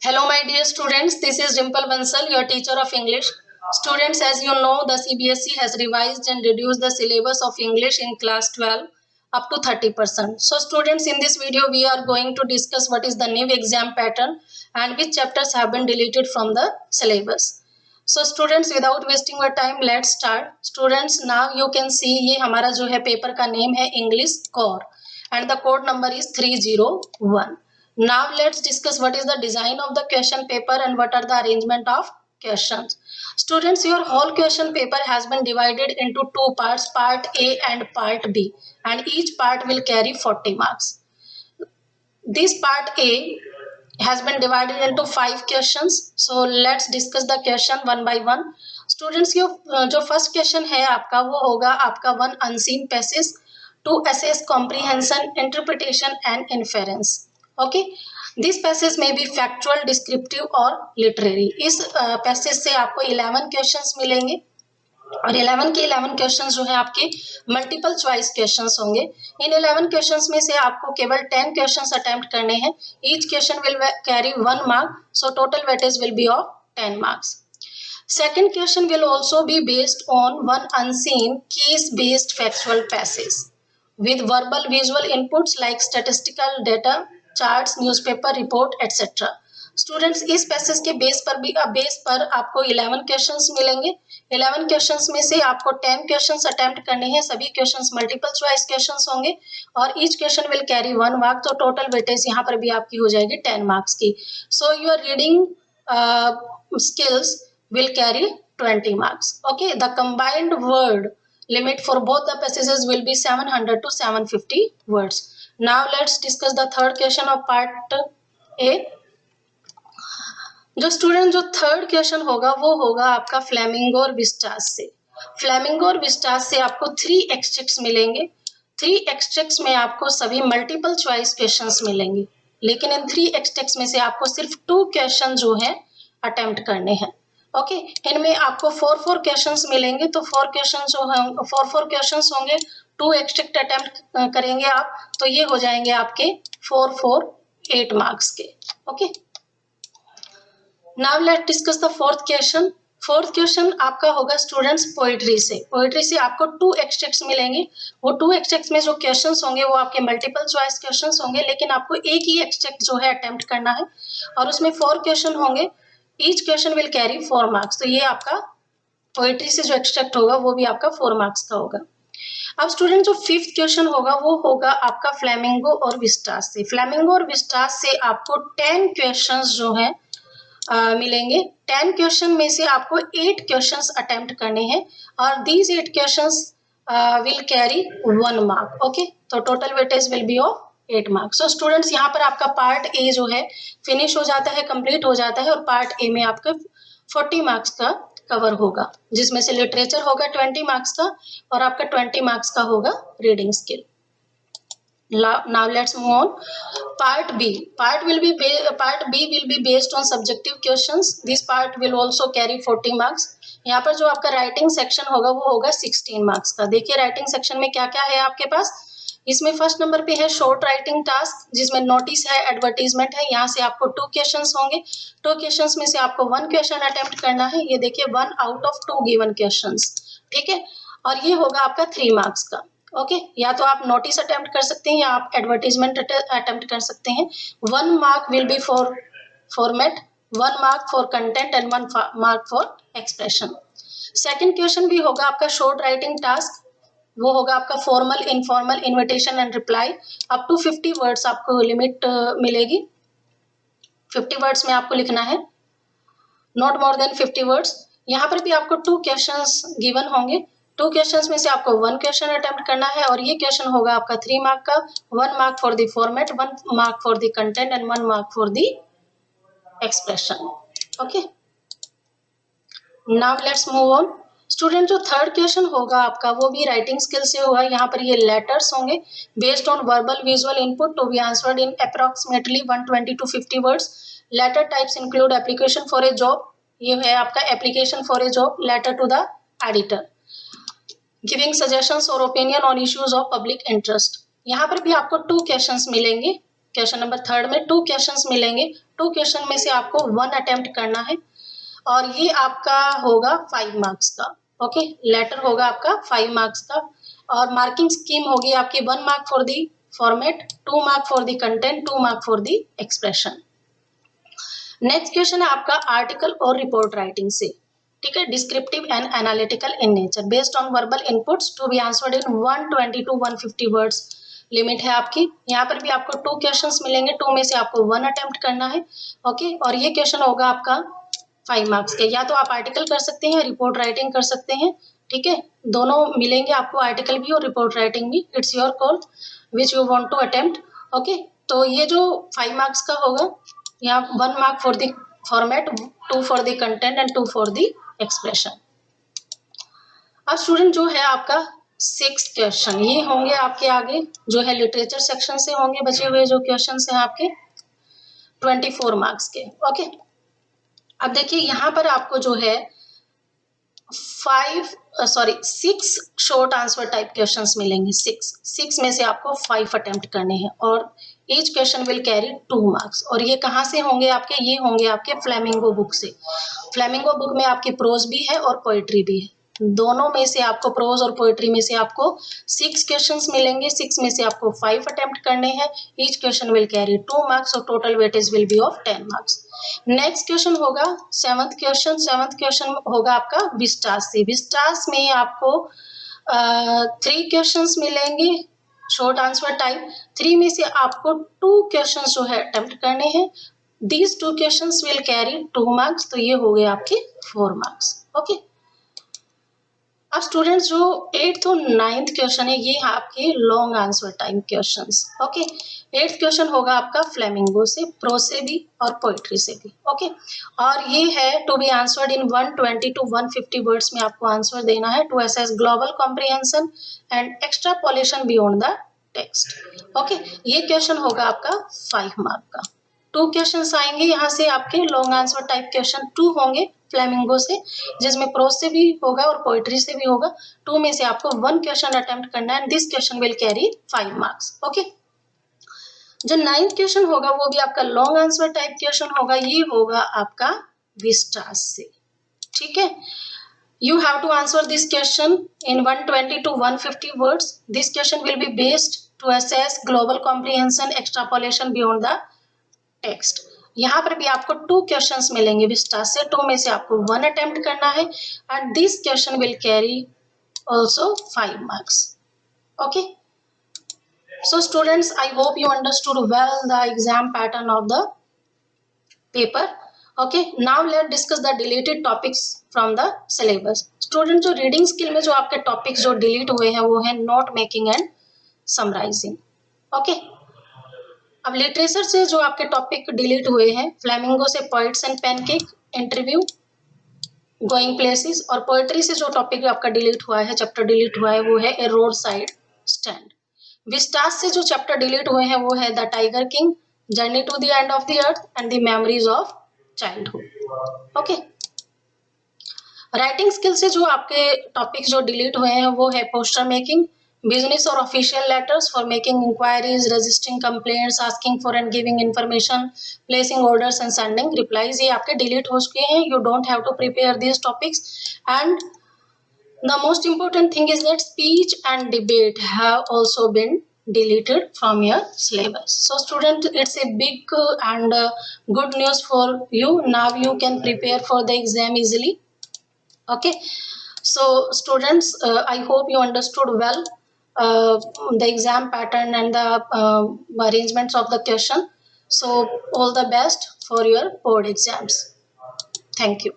Hello my dear students, this is Dimple Bansal, your teacher of English. Students, as you know, the CBSE has revised and reduced the syllabus of English in class 12 up to 30%. So students, in this video we are going to discuss what is the new exam pattern and which chapters have been deleted from the syllabus. So students, without wasting your time, let's start. Students, now you can see ये हमारा जो है paper का name है English Core and the code number is 301. Now let's discuss what is the design of the question paper and what are the arrangement of questions. Students, your whole question paper has been divided into two parts, part A and part B, and each part will carry 40 marks. This part A has been divided into 5 questions. So let's discuss the question one by one. Students, जो first question है आपका वो होगा आपका one unseen passage to assess comprehension, interpretation and inference. Okay, this passage may be factual, descriptive और literary. इस passage से आपको 11 क्वेश्चंस मिलेंगे और 11 के 11 क्वेश्चंस जो है आपके मल्टीपल चॉइस क्वेश्चंस होंगे. इन 11 क्वेश्चंस में से आपको केवल 10 क्वेश्चंस अटेम्प्ट करने हैं. Each question will carry 1 mark, so total weightage will be of 10 marks. Second question will also be based on one unseen case-based factual passage with verbal visual inputs like statistical data, charts, newspaper report etcetera. Students, इस passage के base पर आपको 11 questions मिलेंगे. 11 questions में से आपको 10 questions attempt करने हैं. सभी क्वेश्चंस मल्टीपल चॉइस क्वेश्चंस होंगे और each question will carry 1 mark. तो टोटल वेटेज यहाँ पर भी आपकी हो जाएगी 10 मार्क्स की. So your reading skills will carry 20 marks. Okay, the combined word limit for both the passages will be 700 to 750 words. Now let's discuss the third question of part A. जो student जो third question होगा वो होगा आपका flamingo और Vistas से. Flamingo और Vistas से आपको 3 एक्सट्रैक्ट्स मिलेंगे. 3 एक्सट्रैक्ट्स में आपको सभी मल्टीपल चॉइस क्वेश्चंस मिलेंगे, लेकिन इन 3 एक्सट्रैक्ट्स में से आपको सिर्फ 2 क्वेश्चन जो है अटेम्प्ट करने हैं. ओके, इनमें आपको 4 क्वेश्चंस मिलेंगे. तो 4 क्वेश्चंस होंगे. 2 एक्सट्रैक्ट अटेम्प्ट करेंगे आप, तो ये हो जाएंगे आपके 8 मार्क्स के. Okay, now let's discuss the fourth question. Fourth question आपका होगा स्टूडेंट्स पोएट्री से. पोएट्री से आपको 2 एक्सट्रैक्ट्स मिलेंगे. वो 2 एक्सट्रैक्ट्स में जो क्वेश्चंस होंगे वो आपके मल्टीपल चॉइस क्वेश्चंस होंगे, लेकिन आपको एक ही एक्सट्रैक्ट जो है अटेम्प्ट करना है और उसमें 4 क्वेश्चन होंगे. Each question will carry 4 marks. तो ये आपका पोएट्री से जो एक्सट्रैक्ट होगा वो भी आपका 4 मार्क्स का होगा. अब स्टूडेंट जो 5th क्वेश्चन होगा वो होगा आपका फ्लेमिंगो और विस्टास से. फ्लेमिंगो और विस्टास से आपको 10 क्वेश्चंस जो है मिलेंगे. 10 क्वेश्चन में से आपको 8 क्वेश्चंस अटेम्प्ट करने हैं और these 8 questions will carry 1 mark. Okay, तो total weightage will be of 8 marks. So students, यहाँ पर आपका पार्ट ए जो है फिनिश हो जाता है, कंप्लीट हो जाता है और पार्ट ए में आपका 40 मार्क्स का कवर होगा, जिसमें से लिटरेचर होगा 20 मार्क्स का और आपका 20 मार्क्स का होगा reading skill. Now let's move on. Part B. Part B will be based on subjective questions. This part will also carry 40 marks. यहाँ पर जो आपका राइटिंग सेक्शन होगा वो होगा 16 मार्क्स का. देखिए राइटिंग सेक्शन में क्या क्या है आपके पास. इसमें फर्स्ट नंबर पे है शॉर्ट राइटिंग टास्क, जिसमें नोटिस है, एडवर्टीजमेंट है. यहाँ से आपको 2 क्वेश्चंस होंगे. 2 क्वेश्चंस में से आपको 1 क्वेश्चन अटेम्प्ट करना है. ये देखिए 1 आउट ऑफ 2 गिवन क्वेश्चंस. ठीक है, और ये होगा आपका 3 मार्क्स का. ओके, या तो आप नोटिस अटेम्प्ट कर सकते हैं या आप एडवर्टीजमेंट अटेम्प्ट कर सकते हैं. 1 mark will be for format, 1 mark for content and 1 mark for expression. Second question भी होगा आपका शॉर्ट राइटिंग टास्क. वो होगा आपका formal, informal, invitation and reply. Up to 50 words आपको लिमिट मिलेगी. 50 वर्ड्स में आपको लिखना है, नॉट मोर देन 50 वर्ड्स. यहाँ पर भी आपको 2 क्वेश्चंस गिवन होंगे. 2 क्वेश्चंस में से आपको 1 क्वेश्चन अटेम्प्ट करना है और ये क्वेश्चन होगा आपका 3 मार्क का. 1 mark for the format, 1 mark for the content and 1 mark for the expression. Okay, now let's move on. Student जो थर्ड क्वेश्चन होगा आपका वो भी राइटिंग स्किल से होगा. यहाँ पर ये लेटर्स होंगे based on verbal visual input to be answered in approximately 120 to 50 words. Letter types include application for a job. ये है आपका application for a job, letter to the editor, giving suggestions और opinion on issues of public interest. यहाँ पर भी आपको 2 questions मिलेंगे. Question number 3 में 2 क्वेश्चंस मिलेंगे। 2 क्वेश्चन में से आपको 1 अटेम्प्ट करना है और ये आपका होगा 5 मार्क्स का। ओके, लेटर होगा आपका 5 मार्क्स का और मार्किंग स्कीम होगी आपकी 1 mark for the format, 2 mark for the content, 2 mark for the expression. Next question है आपका आर्टिकल और रिपोर्ट राइटिंग से, ठीक है, descriptive and analytical in nature based on verbal inputs to be answered in 120 to 150 words limit है आपकी। यहाँ पर भी आपको 2 क्वेश्चंस मिलेंगे, 2 में से आपको 1 अटेम्प्ट करना है। ओके, और ये क्वेश्चन होगा आपका 5 मार्क्स के। या तो आप आर्टिकल कर सकते हैं, रिपोर्ट राइटिंग कर सकते हैं, ठीक है, दोनों मिलेंगे आपको, आर्टिकल भी और रिपोर्ट राइटिंग भी। It's your call which you want to attempt. Okay, तो ये जो 5 मार्क्स का होगा, यहाँ 1 mark for the format, 2 for the content and 2 for the expression. अब स्टूडेंट जो है आपका 6 क्वेश्चन ये होंगे आपके आगे, जो है लिटरेचर सेक्शन से होंगे बचे हुए जो क्वेश्चन हैं आपके 24 मार्क्स के। ओके, अब देखिए यहाँ पर आपको जो है 6 शॉर्ट आंसर टाइप क्वेश्चंस मिलेंगे। 6 में से आपको 5 अटेम्प्ट करने हैं और each question will carry 2 marks. और ये कहाँ से होंगे आपके, ये होंगे आपके फ्लेमिंगो बुक से। फ्लेमिंगो बुक में आपकी प्रोज भी है और पोइट्री भी है, दोनों में से आपको, प्रोज और पोइट्री में से आपको 6 क्वेश्चंस मिलेंगे। 6 में से आपको 5 अटेम्प्ट करने हैं। Each question will carry 2 marks और total weightage will be of 10 marks. Next question होगा 7th क्वेश्चन। 7th क्वेश्चन होगा आपका विस्टास से। विस्टास में आपको 3 क्वेश्चंस मिलेंगे शॉर्ट आंसर टाइप। 3 में से आपको 2 क्वेश्चंस जो है अटेम्प्ट करने हैं। These 2 questions will carry 2 marks, तो ये हो गए आपके 4 मार्क्स। ओके, अब स्टूडेंट्स जो 8th और 9th क्वेश्चन है ये आपके long answer time questions. Okay, 8th question होगा आपका फ्लेमिंगो से, प्रोज से भी और पोइट्री से भी। ओके, और ये है to be answered in 120 to 150 words में आपको आंसर देना है to assess global comprehension and extrapolation beyond the text. Okay, ये क्वेश्चन होगा आपका 5 मार्क का। 2 क्वेश्चंस आएंगे यहाँ से आपके लॉन्ग आंसर टाइप क्वेश्चन, 2 होंगे फ्लेमिंगो से जिसमें प्रोज से भी होगा और पोइट्री से भी होगा। 2 में से आपको 1 क्वेश्चन अटेम्प्ट करना है। This question will carry 5 marks. Okay, जो 9th क्वेश्चन होगा वो भी आपका लॉन्ग आंसर टाइप क्वेश्चन होगा, ये होगा आपका विस्टास से, ठीक है। You have to answer this question in 120 to 150 words. This question will be based to assess global comprehension, extrapolation beyond the text. यहाँ पर भी आपको 2 क्वेश्चंस मिलेंगे विस्टास से। 2 में से आपको 1 अटेम्प्ट करना है and this question will carry also 5 marks. Okay, so students, I hope you understood well the exam pattern of the paper. Okay, now let's discuss the deleted topics from the syllabus. Students, जो reading skill में जो आपके topics जो delete हुए हैं वो है note making and summarising. Okay, अब लिटरेचर से जो आपके टॉपिक डिलीट हुए हैं, फ्लेमिंगो से poets and pancake, interview, going places, और पोएट्री से जो टॉपिक आपका डिलीट हुआ है, चैप्टर डिलीट हुआ है, वो है a road side stand. Vistas से जो चैप्टर डिलीट हुए हैं वो है the tiger king, journey to the end of the earth and the memories of childhood. Okay, writing skill से जो आपके टॉपिक जो डिलीट हुए हैं वो है पोस्टर मेकिंग, बिजनेस और official letters for making inquiries, registering complaints, asking for and giving information, placing orders and sending replies, ये आपके डिलीट हो चुके हैं। You don't have to prepare these topics. And the most important thing is that speech and debate have also been deleted from your syllabus. So student, it's a big and good news for you. Now you can prepare for the exam easily. Okay, so students, I hope you understood well the exam pattern and the arrangements of the question. So all the best for your board exams. Thank you.